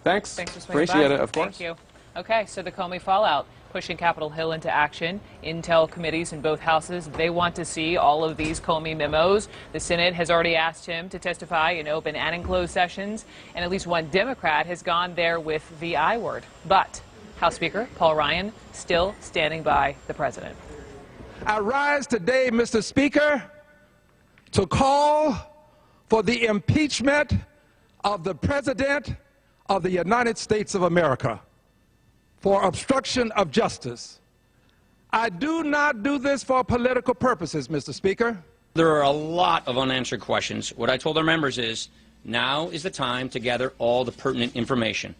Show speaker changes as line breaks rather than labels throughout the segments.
Thanks.
Thanks for swinging by.
Appreciate it, of course.
Thank you. Okay, so the Comey fallout, pushing Capitol Hill into action. Intel committees in both houses, they want to see all of these Comey memos. The Senate has already asked him to testify in open and in closed sessions, and at least one Democrat has gone there with the I word. But House Speaker Paul Ryan still standing by the president.
I rise today, Mr. Speaker, to call for the impeachment of the President of the United States of America for obstruction of justice. I do not do this for political purposes, Mr. Speaker.
There are a lot of unanswered questions. What I told our members is, now is the time to gather all the pertinent information.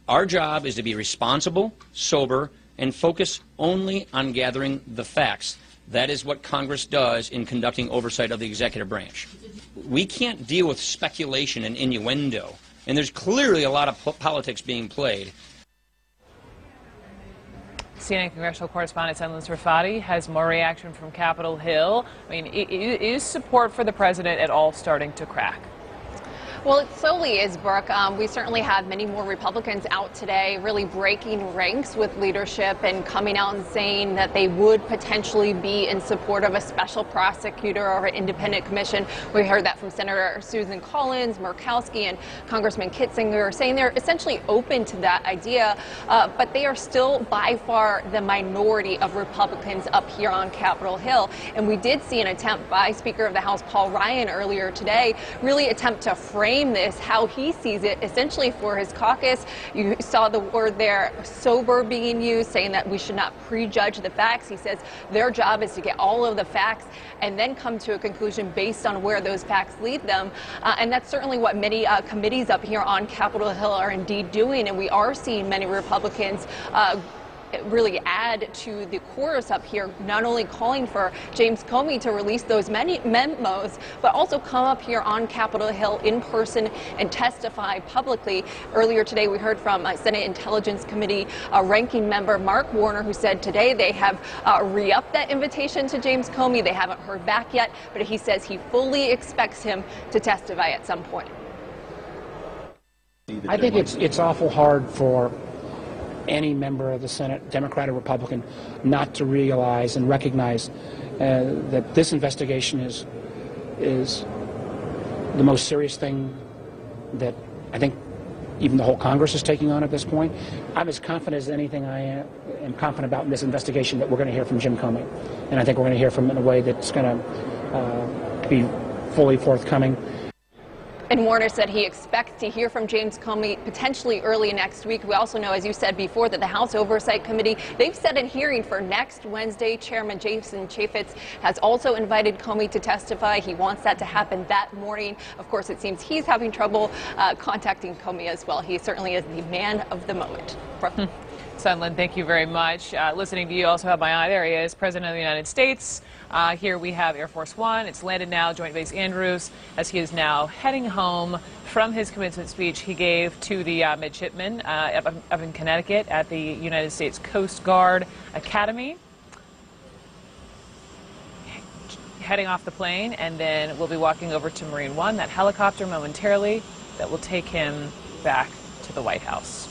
Our job is to be responsible, sober, and focus only on gathering the facts. That is what Congress does in conducting oversight of the executive branch. We can't deal with speculation and innuendo, and there's clearly a lot of politics being played.
CNN congressional correspondent Senlin Serfati has more reaction from Capitol Hill. I mean, is support for the president at all starting to crack?
Well, it slowly is, Brooke. We certainly have many more Republicans out today really breaking ranks with leadership and coming out and saying that they would potentially be in support of a special prosecutor or an independent commission. We heard that from Senator Susan Collins, Murkowski, and Congressman Kitzinger, saying they're essentially open to that idea, but they are still by far the minority of Republicans up here on Capitol Hill. And we did see an attempt by Speaker of the House Paul Ryan earlier today really attempt to frame this how he sees it essentially for his caucus. You saw the word there, sober, being used, saying that we should not prejudge the facts. He says their job is to get all of the facts and then come to a conclusion based on where those facts lead them. And that's certainly what many committees up here on Capitol Hill are indeed doing. And we are seeing many Republicans really add to the chorus up here, not only calling for James Comey to release those many memos, but also come up here on Capitol Hill in person and testify publicly. Earlier today, we heard from Senate Intelligence Committee ranking member Mark Warner, who said today they have re-upped that invitation to James Comey. They haven't heard back yet, but he says he fully expects him to testify at some point.
I think it's awful hard for any member of the Senate, Democrat or Republican, not to realize and recognize that this investigation is the most serious thing that I think even the whole Congress is taking on at this point. I'm as confident as anything I am confident about in this investigation that we're going to hear from Jim Comey. And I think we're going to hear from him in a way that's going to be fully forthcoming.
And Warner said he expects to hear from James Comey potentially early next week. We also know, as you said before, that the House Oversight Committee, they've set a hearing for next Wednesday. Chairman Jason Chaffetz has also invited Comey to testify. He wants that to happen that morning. Of course, it seems he's having trouble contacting Comey as well. He certainly is the man of the moment.
Senlin, thank you very much. Listening to you, also have my eye. There he is, President of the United States. Here we have Air Force One. It's landed now, Joint Base Andrews, as he is now heading home from his commencement speech he gave to the midshipmen up in Connecticut at the United States Coast Guard Academy. Heading off the plane, and then we'll be walking over to Marine One, that helicopter momentarily, that will take him back to the White House.